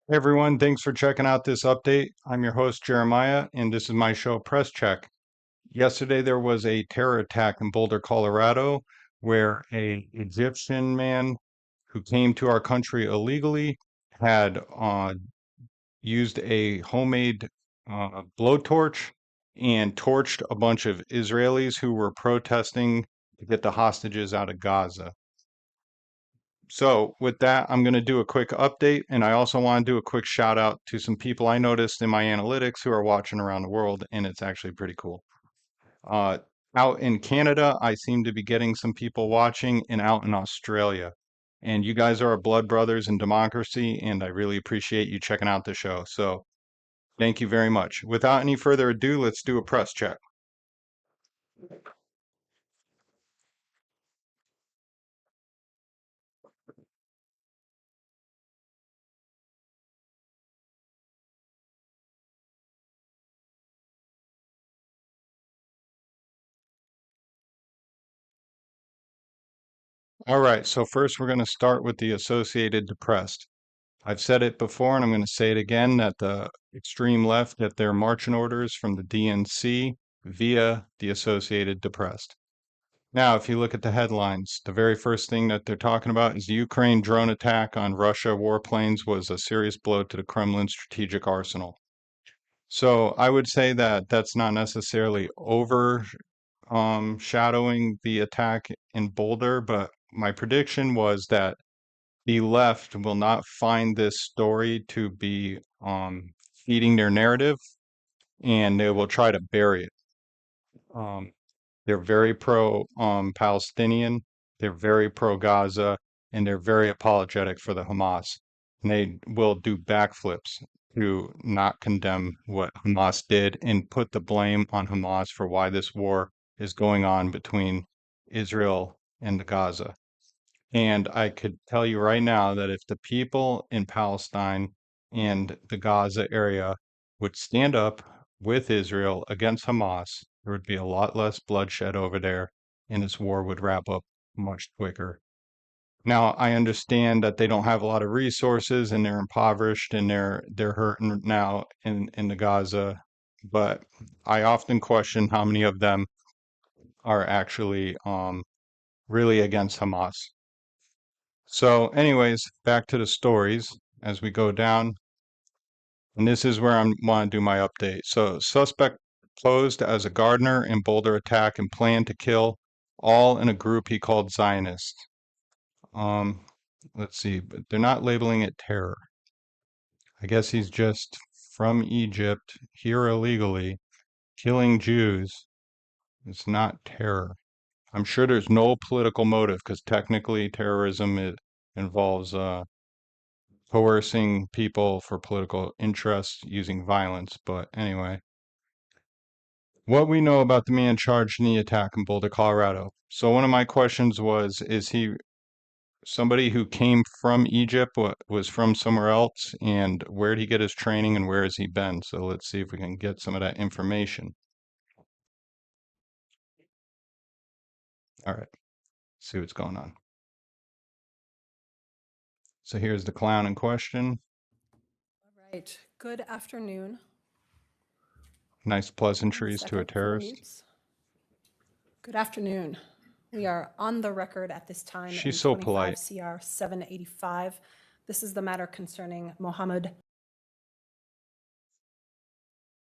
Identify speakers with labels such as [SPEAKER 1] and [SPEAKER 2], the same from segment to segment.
[SPEAKER 1] Hey everyone, thanks for checking out this update. I'm your host, Jeremiah, and this is my show, Press Check. Yesterday, there was a terror attack in Boulder, Colorado, where a Egyptian man who came to our country illegally had used a homemade blowtorch and torched a bunch of Israelis who were protesting to get the hostages out of Gaza. So, with that, I'm going to do a quick update, and I also want to do a quick shout out to some people I noticed in my analytics who are watching around the world, and it's actually pretty cool. Uh, Out in Canada, I seem to be getting some people watching, and out in Australia. And you guys are our blood brothers in democracy, and I really appreciate you checking out the show. So, thank you very much. Without any further ado, let's do a press check. All right, so first we're going to start with the Associated Depressed. I've said it before and I'm going to say it again that the extreme left get their marching orders from the DNC via the Associated Depressed. Now, if you look at the headlines, the very first thing that they're talking about is the Ukraine drone attack on Russia warplanes was a serious blow to the Kremlin strategic arsenal. So I would say that that's not necessarily shadowing the attack in Boulder, but my prediction was that the left will not find this story to be feeding their narrative, and they will try to bury it. Um, they're very pro Palestinian, they're very pro Gaza, and they're very apologetic for the Hamas. And they will do backflips to not condemn what Hamas did and put the blame on Hamas for why this war is going on between Israel and Gaza. And I could tell you right now that if the people in Palestine and the Gaza area would stand up with Israel against Hamas, there would be a lot less bloodshed over there, and this war would wrap up much quicker. Now, I understand that they don't have a lot of resources and they're impoverished and they're hurting now in the Gaza, but I often question how many of them are actually really against Hamas. So, anyways, back to the stories as we go down. And this is where I want to do my update. So, suspect posed as a gardener in Boulder attack and planned to kill all in a group he called Zionists. Um, let's see, but they're not labeling it terror. I guess he's just from Egypt, here illegally, killing Jews. It's not terror. I'm sure there's no political motive because technically terrorism involves coercing people for political interests using violence. But anyway, what we know about the man charged in the attack in Boulder, Colorado. So one of my questions was, is he somebody who came from Egypt, was from somewhere else, and where did he get his training and where has he been? So let's see if we can get some of that information. All right, see what's going on. So here's the clown in question.
[SPEAKER 2] All right. Good afternoon.
[SPEAKER 1] Nice
[SPEAKER 2] One
[SPEAKER 1] pleasantries to a
[SPEAKER 2] second for the
[SPEAKER 1] terrorist.
[SPEAKER 2] mutes. Good afternoon. We are on the record at this time in
[SPEAKER 1] She's so
[SPEAKER 2] 25
[SPEAKER 1] polite.
[SPEAKER 2] CR 785. This is the matter concerning Mohammed.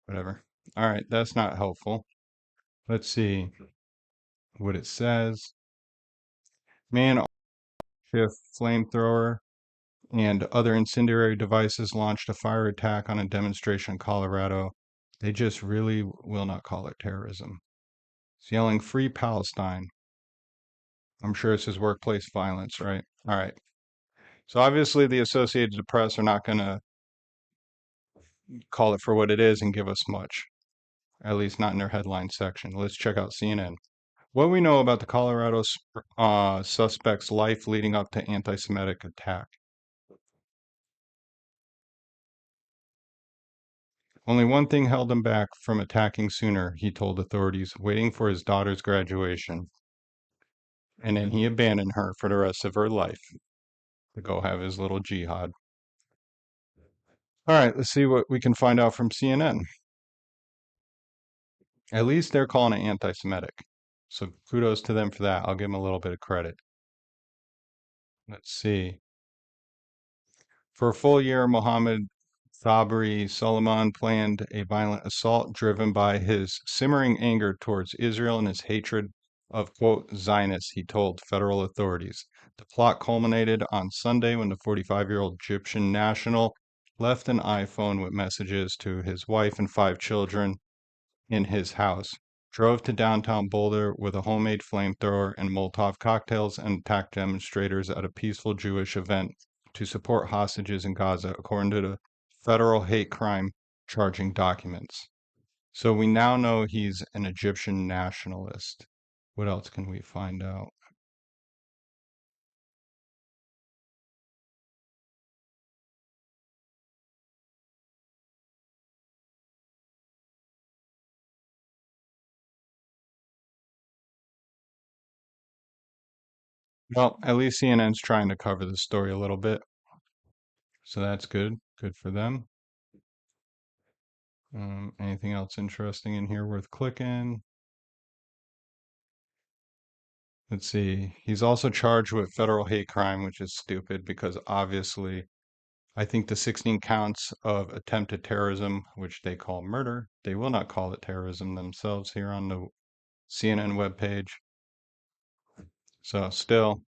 [SPEAKER 1] Whatever. All right, that's not helpful. Let's see what it says. Man, shift flamethrower and other incendiary devices launched a fire attack on a demonstration in Colorado. They just really will not call it terrorism. He's yelling, "Free Palestine." I'm sure it's his workplace violence, right? All right. So obviously, the Associated Press are not going to call it for what it is and give us much, at least not in their headline section. Let's check out CNN. What we know about the Colorado suspect's life leading up to anti-Semitic attack. Only one thing held him back from attacking sooner, he told authorities, waiting for his daughter's graduation. And then he abandoned her for the rest of her life to go have his little jihad. All right, let's see what we can find out from CNN. At least they're calling it anti-Semitic. So kudos to them for that. I'll give them a little bit of credit. Let's see. For a full year, Mohammed Sabri Suleiman planned a violent assault driven by his simmering anger towards Israel and his hatred of, quote, Zionists, he told federal authorities. The plot culminated on Sunday when the 45-year-old Egyptian national left an iPhone with messages to his wife and 5 children in his house, drove to downtown Boulder with a homemade flamethrower and Molotov cocktails, and attacked demonstrators at a peaceful Jewish event to support hostages in Gaza, according to the federal hate crime charging documents. So we now know he's an Egyptian nationalist. What else can we find out? Well, at least CNN's trying to cover the story a little bit. So that's good. Good for them. Anything else interesting in here worth clicking? Let's see. He's also charged with federal hate crime, which is stupid because obviously I think the 16 counts of attempted terrorism, which they call murder, they will not call it terrorism themselves here on the CNN webpage. So still,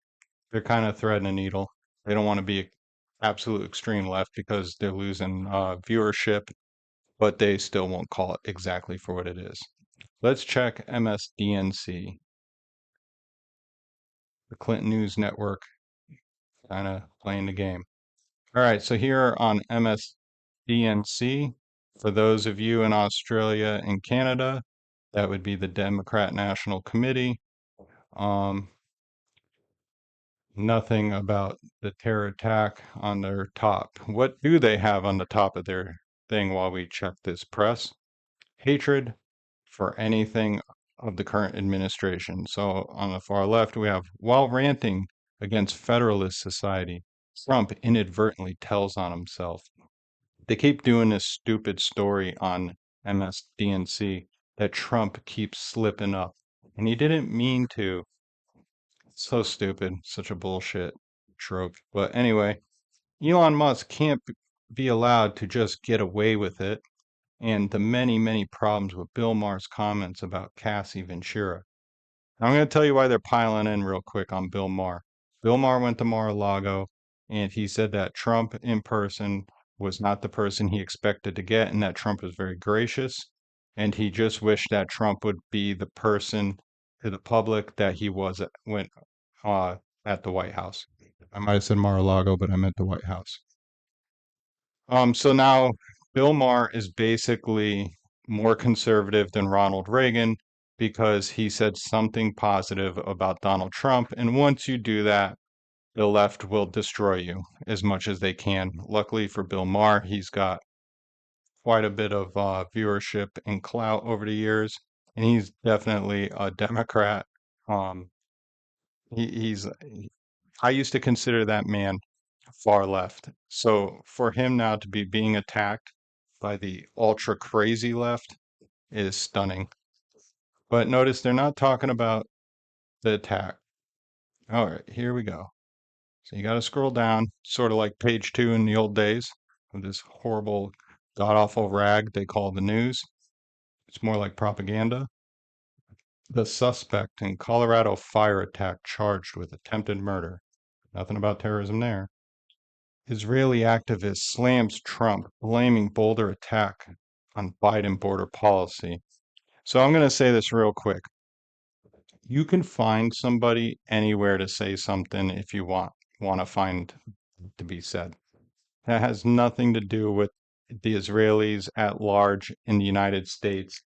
[SPEAKER 1] they're kind of threading a needle. They don't want to be absolute extreme left because they're losing viewership, but they still won't call it exactly for what it is. Let's check MSDNC, the Clinton News Network, kind of playing the game. All right, so here on MSDNC, for those of you in Australia and Canada, that would be the Democrat National Committee. Nothing about the terror attack on their top. What do they have on the top of their thing while we check this press? Hatred for anything of the current administration. So on the far left, we have, while ranting against Federalist Society, Trump inadvertently tells on himself. They keep doing this stupid story on MSDNC that Trump keeps slipping up. And he didn't mean to. So stupid. Such a bullshit trope. But anyway, Elon Musk can't be allowed to just get away with it. And the many, many problems with Bill Maher's comments about Cassie Ventura. I'm going to tell you why they're piling in real quick on Bill Maher. Bill Maher went to Mar-a-Lago and he said that Trump in person was not the person he expected to get and that Trump was very gracious. And he just wished that Trump would be the person to the public that he was at the White House. I might have said Mar-a-Lago, but I meant the White House. So now Bill Maher is basically more conservative than Ronald Reagan because he said something positive about Donald Trump. And once you do that, the left will destroy you as much as they can. Luckily for Bill Maher, he's got quite a bit of viewership and clout over the years, and he's definitely a Democrat. Um, he's I used to consider that man far left. So for him now to be being attacked by the ultra crazy left is stunning. But notice they're not talking about the attack. All right, here we go. So you got to scroll down, sort of like page 2 in the old days of this horrible, god awful rag they call the news. It's more like propaganda. The suspect in Colorado fire attack charged with attempted murder. Nothing about terrorism there. Israeli activist slams Trump, blaming Boulder attack on Biden border policy. So I'm going to say this real quick. You can find somebody anywhere to say something if you want to find to be said. That has nothing to do with the Israelis at large in the United States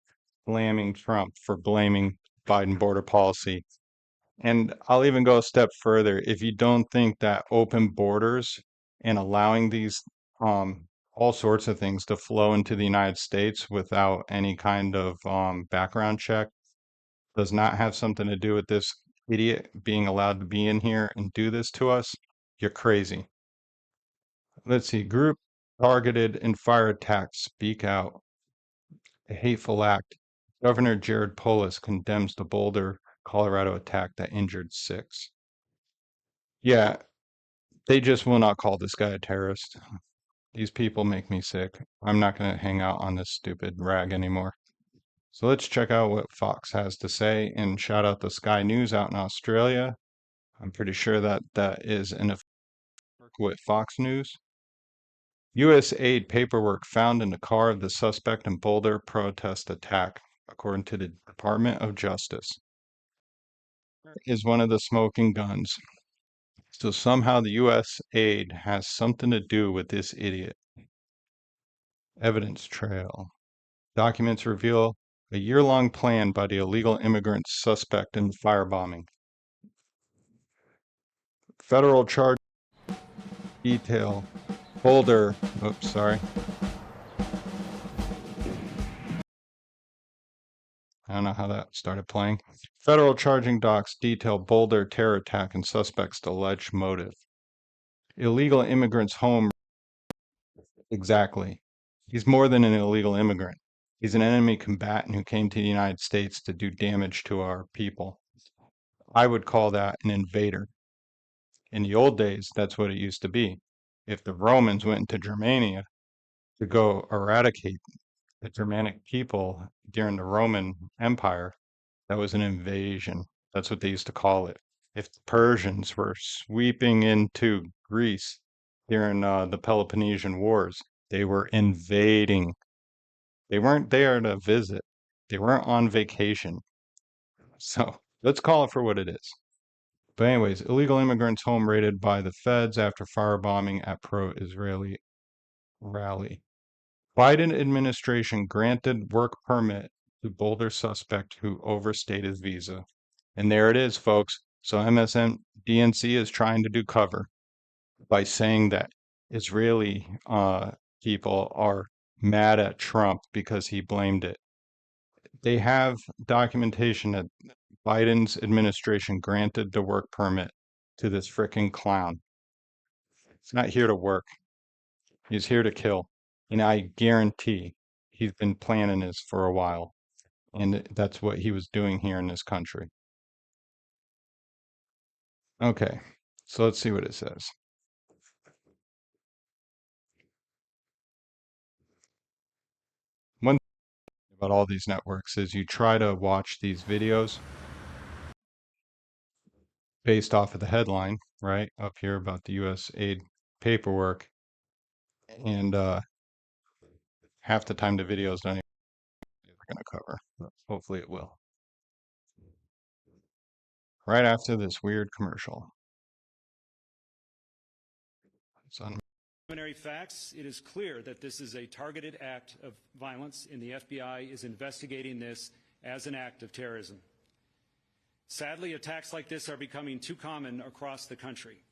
[SPEAKER 1] blaming Trump for blaming Biden border policy. And I'll even go a step further. If you don't think that open borders and allowing these all sorts of things to flow into the United States without any kind of background check does not have something to do with this idiot being allowed to be in here and do this to us, you're crazy. Let's see, group Targeted and fire attacks speak out. A hateful act. Governor Jared Polis condemns the Boulder, Colorado attack that injured 6. Yeah, they just will not call this guy a terrorist. These people make me sick. I'm not going to hang out on this stupid rag anymore. So let's check out what Fox has to say, and shout out to Sky News out in Australia. I'm pretty sure that that is an affiliate with Fox News. U.S. aid paperwork found in the car of the suspect in Boulder protest attack, according to the Department of Justice, is one of the smoking guns. So somehow the U.S. aid has something to do with this idiot. Evidence trail. Documents reveal a year-long plan by the illegal immigrant suspect in the firebombing. Federal charge detail. Boulder. Oops, sorry. I don't know how that started playing. Federal charging docs detail Boulder terror attack and suspect's alleged motive. Illegal immigrant's home. Exactly. He's more than an illegal immigrant. He's an enemy combatant who came to the United States to do damage to our people. I would call that an invader. In the old days, that's what it used to be. If the Romans went into Germania to go eradicate the Germanic people during the Roman Empire, that was an invasion. That's what they used to call it. If the Persians were sweeping into Greece during the Peloponnesian Wars, they were invading. They weren't there to visit. They weren't on vacation. So let's call it for what it is. But anyways, illegal immigrants home raided by the feds after firebombing at pro-Israeli rally. Biden administration granted work permit to Boulder suspect who overstayed his visa. And there it is, folks. So DNC is trying to do cover by saying that Israeli people are mad at Trump because he blamed it. They have documentation that Biden's administration granted the work permit to this frickin' clown. He's not here to work. He's here to kill. And I guarantee he's been planning this for a while. And that's what he was doing here in this country. Okay, so let's see what it says. One thing about all these networks is you try to watch these videos based off of the headline, right, up here about the U.S. aid paperwork. And half the time the videos don't even going to cover. But hopefully it will. Right after this weird commercial. It's on.
[SPEAKER 3] Preliminary facts, it is clear that this is a targeted act of violence, and the FBI is investigating this as an act of terrorism. Sadly, attacks like this are becoming too common across the country.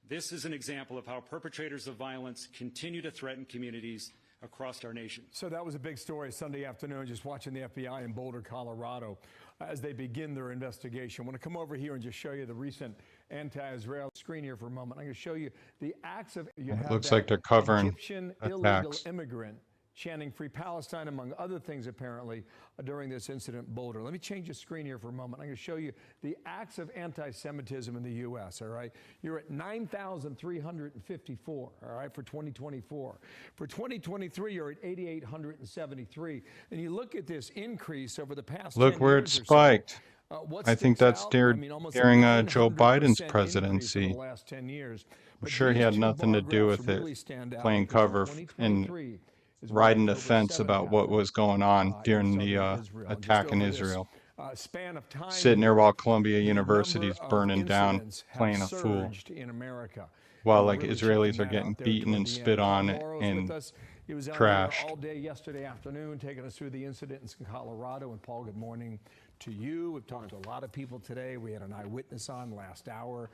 [SPEAKER 3] This is an example of how perpetrators of violence continue to threaten communities across our nation.
[SPEAKER 4] So that was a big story Sunday afternoon, just watching the FBI in Boulder, Colorado, as they begin their investigation. I want to come over here and just show you the recent anti-Israel screen here for a moment. I'm going to show you the acts of.
[SPEAKER 1] It looks like they're covering
[SPEAKER 4] Egyptian illegal immigrant chanting Free Palestine, among other things, apparently, during this incident in Boulder. Let me change the screen here for a moment. I'm going to show you the acts of anti-Semitism in the U.S., all right? You're at 9,354, all right, for 2024. For 2023, you're at 8,873. And you look at this increase over the past 10
[SPEAKER 1] Look where it
[SPEAKER 4] years or so.
[SPEAKER 1] spiked.
[SPEAKER 4] What
[SPEAKER 1] I think
[SPEAKER 4] sticks
[SPEAKER 1] that's
[SPEAKER 4] out?
[SPEAKER 1] during
[SPEAKER 4] Almost
[SPEAKER 1] Joe
[SPEAKER 4] 900%
[SPEAKER 1] Biden's
[SPEAKER 4] increase over
[SPEAKER 1] presidency.
[SPEAKER 4] the last 10 years.
[SPEAKER 1] I'm
[SPEAKER 4] But
[SPEAKER 1] sure he
[SPEAKER 4] these
[SPEAKER 1] had
[SPEAKER 4] two
[SPEAKER 1] nothing to
[SPEAKER 4] bar
[SPEAKER 1] do
[SPEAKER 4] graphs
[SPEAKER 1] with it,
[SPEAKER 4] really stand out
[SPEAKER 1] playing
[SPEAKER 4] because in
[SPEAKER 1] cover and
[SPEAKER 4] 2023 is when
[SPEAKER 1] riding the
[SPEAKER 4] October
[SPEAKER 1] fence
[SPEAKER 4] 7
[SPEAKER 1] about what
[SPEAKER 4] happened,
[SPEAKER 1] was going on during
[SPEAKER 4] in
[SPEAKER 1] the
[SPEAKER 4] southern Israel. And
[SPEAKER 1] attack
[SPEAKER 4] just
[SPEAKER 1] in
[SPEAKER 4] over this,
[SPEAKER 1] Israel.
[SPEAKER 4] span of time
[SPEAKER 1] Sitting there
[SPEAKER 4] here,
[SPEAKER 1] while Columbia
[SPEAKER 4] the
[SPEAKER 1] University's
[SPEAKER 4] number of
[SPEAKER 1] burning down,
[SPEAKER 4] incidents have
[SPEAKER 1] playing a fool,
[SPEAKER 4] surged in America.
[SPEAKER 1] while
[SPEAKER 4] And we're
[SPEAKER 1] like
[SPEAKER 4] really
[SPEAKER 1] Israelis
[SPEAKER 4] checking
[SPEAKER 1] are
[SPEAKER 4] that
[SPEAKER 1] getting
[SPEAKER 4] out there
[SPEAKER 1] beaten
[SPEAKER 4] toward
[SPEAKER 1] and
[SPEAKER 4] the
[SPEAKER 1] spit
[SPEAKER 4] end. Tom
[SPEAKER 1] on
[SPEAKER 4] Morrow's with
[SPEAKER 1] and
[SPEAKER 4] us. He was out here
[SPEAKER 1] trashed.
[SPEAKER 4] all day yesterday afternoon, taking us through the incidents in Colorado. And Paul, good morning to you. We've talked to a lot of people today. We had an eyewitness on last hour.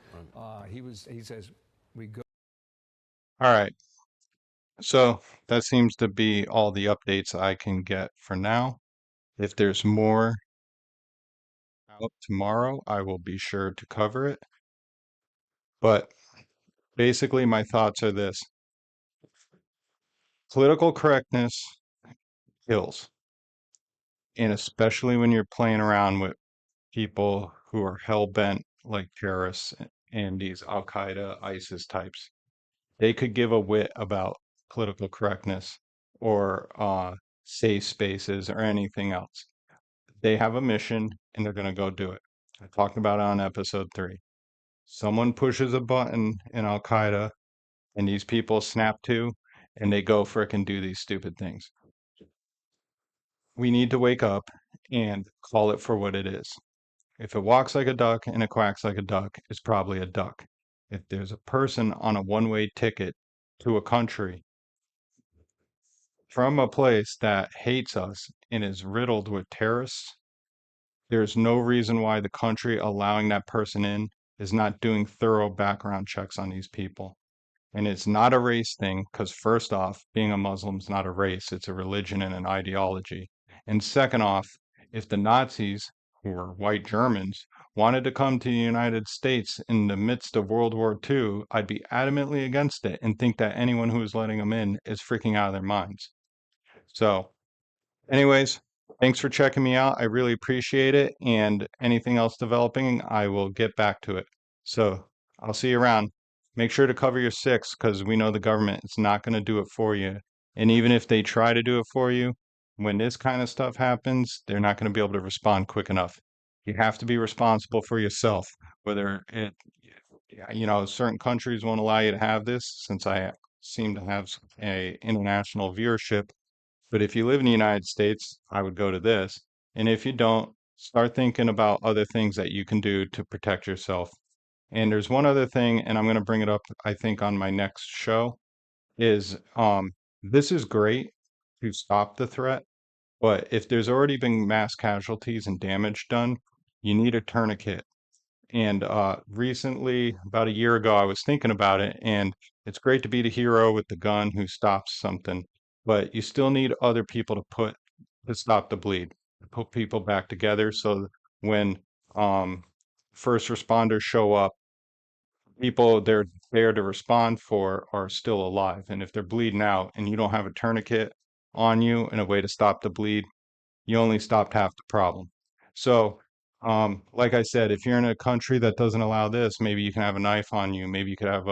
[SPEAKER 4] He says we go.
[SPEAKER 1] All right. So that seems to be all the updates I can get for now. If there's more out tomorrow, I will be sure to cover it. But basically, my thoughts are this. Political correctness kills. And especially when you're playing around with people who are hell bent like terrorists and these Al Qaeda, ISIS types. They could give a whit about political correctness or safe spaces or anything else. They have a mission and they're going to go do it. I talked about it on episode 3. Someone pushes a button in Al Qaeda and these people snap to and they go frickin' do these stupid things. We need to wake up and call it for what it is. If it walks like a duck and it quacks like a duck, it's probably a duck. If there's a person on a one-way ticket to a country from a place that hates us and is riddled with terrorists, there's no reason why the country allowing that person in is not doing thorough background checks on these people. And it's not a race thing, because first off, being a Muslim is not a race, it's a religion and an ideology. And second off, if the Nazis, who were white Germans, wanted to come to the United States in the midst of World War II, I'd be adamantly against it and think that anyone who is letting them in is freaking out of their minds. So, anyways, thanks for checking me out. I really appreciate it. And anything else developing, I will get back to it. So I'll see you around. Make sure to cover your 6 because we know the government is not going to do it for you. And even if they try to do it for you, when this kind of stuff happens, they're not going to be able to respond quick enough. You have to be responsible for yourself, whether it, certain countries won't allow you to have this since I seem to have a international viewership. But if you live in the United States, I would go to this. And if you don't, start thinking about other things that you can do to protect yourself. And there's one other thing, and I'm going to bring it up, I think, on my next show, is this is great to stop the threat, but if there's already been mass casualties and damage done, you need a tourniquet. And recently, about a year ago, I was thinking about it, and it's great to be the hero with the gun who stops something, but you still need other people to stop the bleed, to put people back together so when um, first responders show up, people they're there to respond for are still alive. And if they're bleeding out and you don't have a tourniquet on you and a way to stop the bleed, you only stopped half the problem. So, like I said, if you're in a country that doesn't allow this, maybe you can have a knife on you. Maybe you could have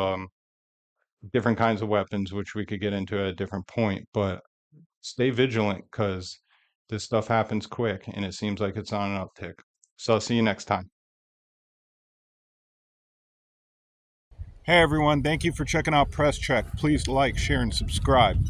[SPEAKER 1] different kinds of weapons, which we could get into at a different point. But stay vigilant because this stuff happens quick and it seems like it's on an uptick. So I'll see you next time. Hey everyone, thank you for checking out Press Check. Please like, share, and subscribe.